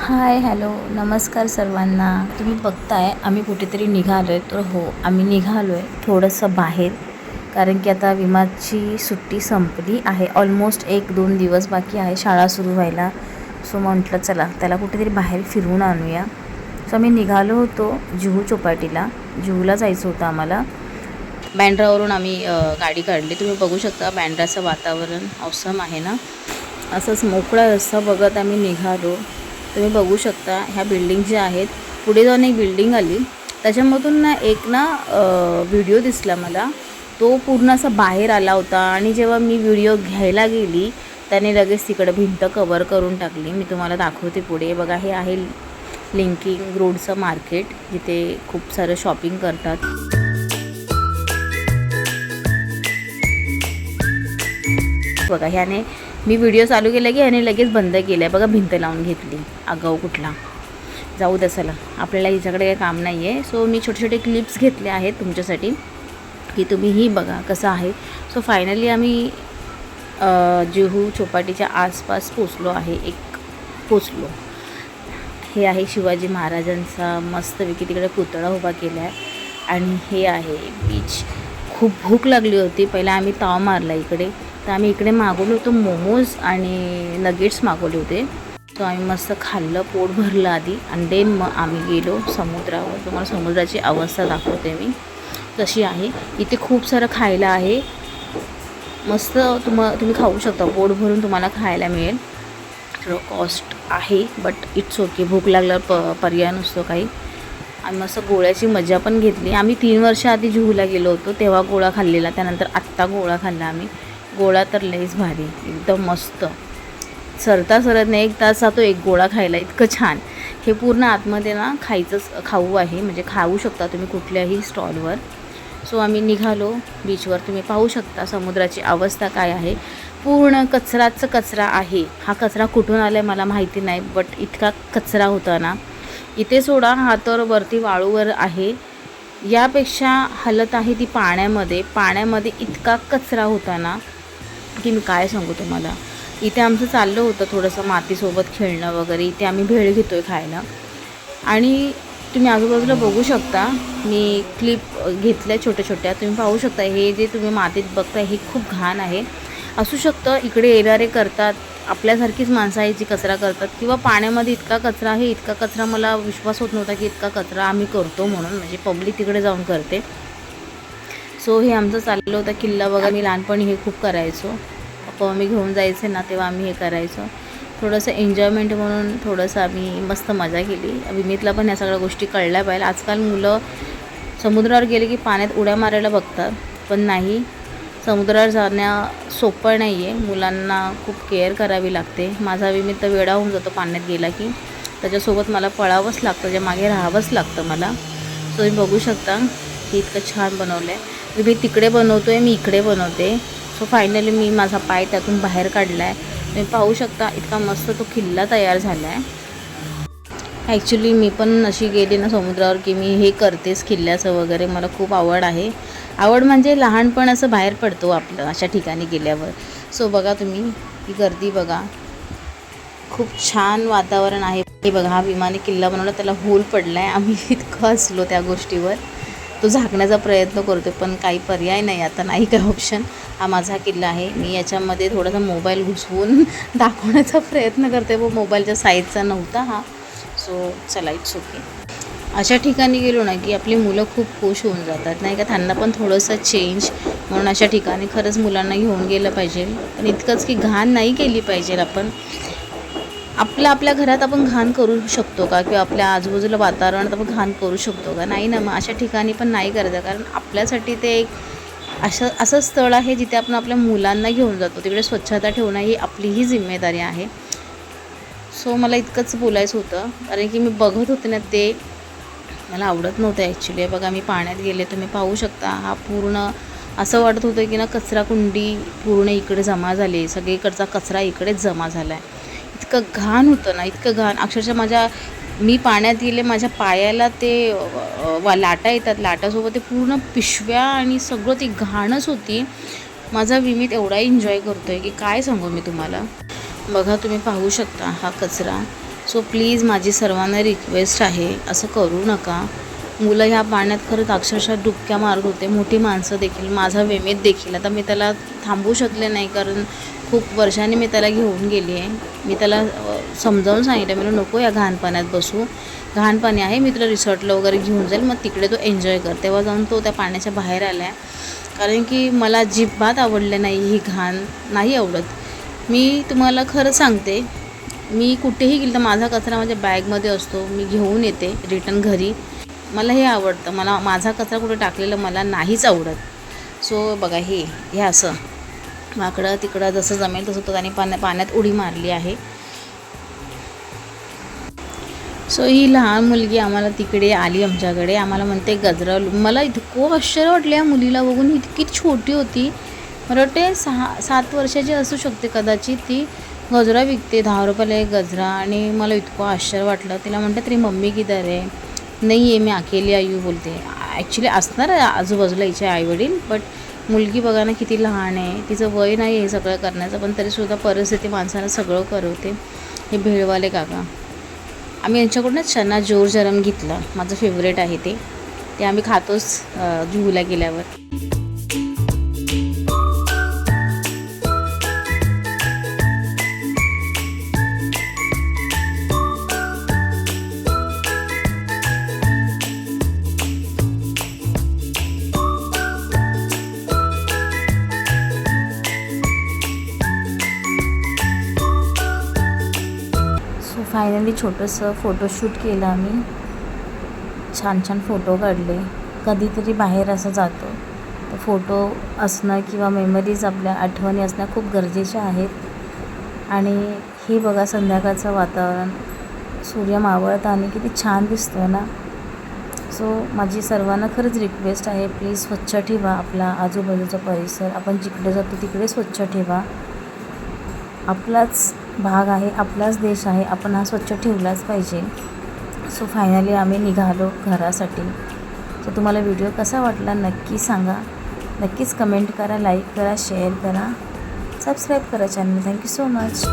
Hi hello नमस्कार सर्वांना. तुम्ही बघताय आम्ही कुठेतरी निघालो आहे. तर हो, आम्ही निघालो आहे थोडंसं बाहेर, कारण की आता विमाची सुट्टी संपली आहे. ऑलमोस्ट 1-2 दिवस बाकी आहे शाळा सुरू व्हायला. सो म्हटलं चला त्याला कुठेतरी बाहेर फिरवून आणूया. सो आम्ही निघालो होतो जुहू चौपाटीला. जुहूला जायचं होतं आम्हाला. बँड्रावरून आम्ही गाडी काढली. तुम्ही बघू शकता बँड्राचं वातावरण ऑसम आहे ना. असंच मोकळा रस्ता बघत आम्ही निघालो. तुम्ही बघू शकता ह्या बिल्डिंग ज्या आहेत, पुढे जाऊन एक बिल्डिंग आली, त्याच्यामधून ना एक व्हिडिओ दिसला मला. तो पूर्ण असा बाहेर आला होता आणि जेव्हा मी व्हिडिओ घ्यायला गेली त्याने लगेच तिकडे भिंत कवर करून टाकली. मी तुम्हाला दाखवते पुढे. बघा, हे आहे लिंकिंग रोडचं मार्केट, जिथे खूप सारं शॉपिंग करतात. बघा, ह्याने मी व्हिडिओ चालू केला की ह्याने लगेच बंद केलं आहे. बघा, भिंत लावून घेतली. आगाऊ कुठला. जाऊ दे, चला आपल्याला हिच्याकडे काही काम नाही आहे. सो मी छोटे छोटे क्लिप्स घेतले आहेत तुमच्यासाठी की तुम्हीही बघा कसं आहे. सो फायनली आम्ही जुहू चौपाटीच्या आसपास पोचलो. हे आहे शिवाजी महाराजांचा मस्तपैकी तिकडे पुतळा उभा केला आहे. आणि हे आहे बीच. खूप भूक लागली होती. पहिला आम्ही ताव मारला इकडे, तर आम्ही इकडे मागवलं होतं मोमोज आणि नगेट्स मागवले होते. तो आम्ही मस्त खाल्लं, पोट भरलं आधी, आणि देन मग आम्ही गेलो समुद्रावर. तुम्हाला समुद्राची अवस्था दाखवते मी कशी आहे. इथे खूप सारं खायला आहे. मस्त तुम्ही खाऊ शकता, पोट भरून तुम्हाला खायला मिळेल. थोडं कॉस्ट आहे बट इट्स ओके. भूक लागल्यावर पर्याय नसतो काही. आम्ही मस्त गोळ्याची मजा पण घेतली. आम्ही 3 वर्ष आधी जुहूला गेलो होतो तेव्हा गोळा खाल्लेला, त्यानंतर आत्ता गोळा खाल्ला आम्ही. गोळा तर लईच भारी, एकदम मस्त. सरत नाही 1 तास जातो एक गोळा खायला, इतकं छान. हे पूर्ण आतमध्ये ना खाऊ आहे, म्हणजे खाऊ शकता तुम्ही कुठल्याही स्टॉलवर. सो आम्ही निघालो बीचवर. तुम्ही पाहू शकता समुद्राची अवस्था काय आहे. पूर्ण कचरा आहे. हा कचरा कुठून आला आहे मला माहिती नाही, बट इतका कचरा होता ना. इथे सोडा, हा तर वरती वाळूवर आहे. यापेक्षा हालत आहे ती पाण्यामध्ये इतका कचरा होता ना की मी काय सांगू तुम्हाला. इथे आमचं चाललं होतं थोडंसं मातीसोबत खेळणं वगैरे. इथे आम्ही भेळ घेतो आहे खायला. आणि तुम्ही आजूबाजूला बघू शकता, मी क्लिप घेतल्या छोट्या. तुम्ही पाहू शकता हे जे तुम्ही मातीत बघताय हे खूप घाण आहे. असू शकतं इकडे येणारे करतात, आपल्यासारखीच माणसं आहे जी कचरा करतात, किंवा पाण्यामध्ये इतका कचरा आहे. इतका कचरा मला विश्वास होत नव्हता की इतका कचरा आम्ही करतो म्हणून, म्हणजे पब्लिक तिकडे जाऊन करते. सो हे आमचं चाललं होतं किल्ला बघा. मी लहानपणी हे खूप करायचो. पप्पा मम्मी घेऊन जायचे ना तेव्हा आम्ही हे करायचो. थोडंसं एन्जॉयमेंट म्हणून थोडंसं आम्ही मस्त मजा केली. विनीतला पण या सगळ्या गोष्टी कळल्या पाहिजे. आजकाल मुलं समुद्रावर गेले की पाण्यात उड्या मारायला बघतात, पण नाही, समुद्रावर जाणं सोपं नाही आहे. मुलांना खूप केअर करावी लागते. माझा विनीत तर वेडा होऊन जातो पाण्यात गेला की. त्याच्यासोबत मला पळावंच लागतं, त्याच्या मागे राहावंच लागतं मला. सो तुम्ही बघू शकता हे इतकं छान बनवलं आहे. मी तिकडे बनवतो आहे, मी इकडे बनवते. सो फायनली मी माझा पाय त्यातून बाहेर काढला आहे. तुम्ही पाहू शकता इतका मस्त तो किल्ला तयार झाला आहे. ॲक्च्युली मी पण अशी गेली ना समुद्रावर की मी हे करतेच किल्ल्याचं वगैरे. मला खूप आवड आहे. आवड म्हणजे लहानपण असं बाहेर पडतो आपलं अशा ठिकाणी गेल्यावर. सो बघा तुम्ही ही गर्दी बघा, खूप छान वातावरण आहे. हे बघा, हा विमाने किल्ला बनवला, त्याला होल पडला आहे. आम्ही इतकं हसलो त्या गोष्टीवर. तो झाकण्याचा प्रयत्न करतो पण काही पर्याय नाही, आता नाही काय ऑप्शन. हा माझा किल्ला आहे. मी याच्यामध्ये थोडासा मोबाईल घुसवून दाखवण्याचा प्रयत्न करते, व मोबाईलच्या साईजचा नव्हता हा. सो चला, इट्स ओके. अशा ठिकाणी गेलो ना की आपली मुलं खूप खुश होऊन जातात, नाही का. त्यांना पण थोडंसं चेंज म्हणून अशा ठिकाणी खरंच मुलांना घेऊन गेलं पाहिजे. पण इतकंच की घाण नाही केली पाहिजे आपण. आपल्या घरात आपण घाण करू शकतो का, किंवा आपल्या आजूबाजूला वातावरणात आपण घाण करू शकतो का, नाही ना. मग अशा ठिकाणी पण नाही करायचं, कारण आपल्यासाठी ते एक असं स्थळ आहे जिथे आपण आपल्या मुलांना घेऊन जातो. तिकडे स्वच्छता ठेवणं ही आपलीही जिम्मेदारी आहे. सो मला इतकंच बोलायचं होतं, कारण की मी बघत होते ना ते मला आवडत नव्हतं ॲक्च्युली. बघा, मी पाण्यात गेले, तुम्ही पाहू शकता. हा पूर्ण असं वाटत होतं की ना कचराकुंडी पूर्ण इकडे जमा झाली, सगळीकडचा कचरा इकडेच जमा झाला आहे. इतकं घाण होतं ना, इतकं घाण. अक्षरशः मी पाण्यात गेले, माझ्या पायाला ते लाटा येतात, लाटासोबत ते पूर्ण पिशव्या आणि सगळं ती घाणच होती. माझा विमीत एवढा एन्जॉय करतो आहे की काय सांगू मी तुम्हाला. बघा, तुम्ही पाहू शकता हा कचरा. सो प्लीज माझी सर्वांना रिक्वेस्ट आहे, असं करू नका. मुलं ह्या पाण्यात खरंच अक्षरशः डुबक्या मारत होते, मोठी माणसं देखील, माझा वेमेत देखील. आता मी त्याला थांबवू शकले नाही, कारण खूप वर्षांनी मी त्याला घेऊन गेली आहे. मी त्याला समजावून सांगितलं, मी नको या घाण पाण्यात बसू, घाण पाणी आहे, मी तुला रिसॉर्टला वगैरे घेऊन जाईल, मग तिकडे तो एन्जॉय कर. तेव्हा जाऊन तो त्या पाण्याच्या बाहेर आला आहे, कारण की मला अजिबात आवडले नाही, ही घाण नाही आवडत. मी तुम्हाला खरं सांगते, मी कुठेही गेली तर माझा कचरा माझ्या बॅगमध्ये असतो, मी घेऊन येते रिटर्न घरी. मला हे आवडतं, मला माझा कचरा कुठे टाकलेलं मला नाहीच आवडत. सो बघा हे असं वाकडं तिकडं जसं जमेल तसं तो त्याने पाण्यात उडी मारली आहे. सो ही लहान मुलगी आम्हाला तिकडे आली आमच्याकडे, आम्हाला म्हणते गजरा. मला इतकं आश्चर्य वाटलं या मुलीला बघून, इतकी छोटी होती, मला वाटते 6-7 वर्षाची असू शकते कदाचित. ती गजरा विकते, 10 रुपयाला एक गजरा. आणि मला इतकं आश्चर्य वाटलं. तिला म्हणते तरी मम्मी किधर आहे, नाही आहे मी अकेली आयू बोलते. ॲक्च्युली असणार आजूबाजूला हिचे आईवडील, बट मुलगी बघा ना किती लहान आहे, तिचं वय नाही हे सगळं करण्याचं, पण तरीसुद्धा परिस्थिती माणसाला सगळं करवते. हे भेळवाले काका, आम्ही यांच्याकडूनच चना जोर जरम घेतलं, माझं फेवरेट आहे ते आम्ही खातोच जुहूला गेल्यावर. फायनली छोटंसं फोटोशूट केलं आम्ही, छान छान फोटो काढले. कधीतरी बाहेर असं जातो तर फोटो असणं किंवा मेमरीज आपल्या आठवणी असणं खूप गरजेच्या आहेत. आणि हे बघा संध्याकाळचं वातावरण, सूर्य मावळता आणि किती छान दिसतो आहे ना. सो माझी सर्वांना खरंच रिक्वेस्ट आहे, प्लीज स्वच्छ ठेवा आपला आजूबाजूचा परिसर. आपण जिकडे जातो तिकडे स्वच्छ ठेवा. आपलाच भाग आहे, आपलाच देश आहे, आपण हा स्वच्छ ठेवलाच पाहिजे. सो फायनली आम्ही निघालो घरासाठी. सो तुम्हाला व्हिडिओ कसा वाटला नक्की सांगा, नक्कीच कमेंट करा, लाईक करा, शेअर करा, सबस्क्राईब करा चॅनल. Thank you so much.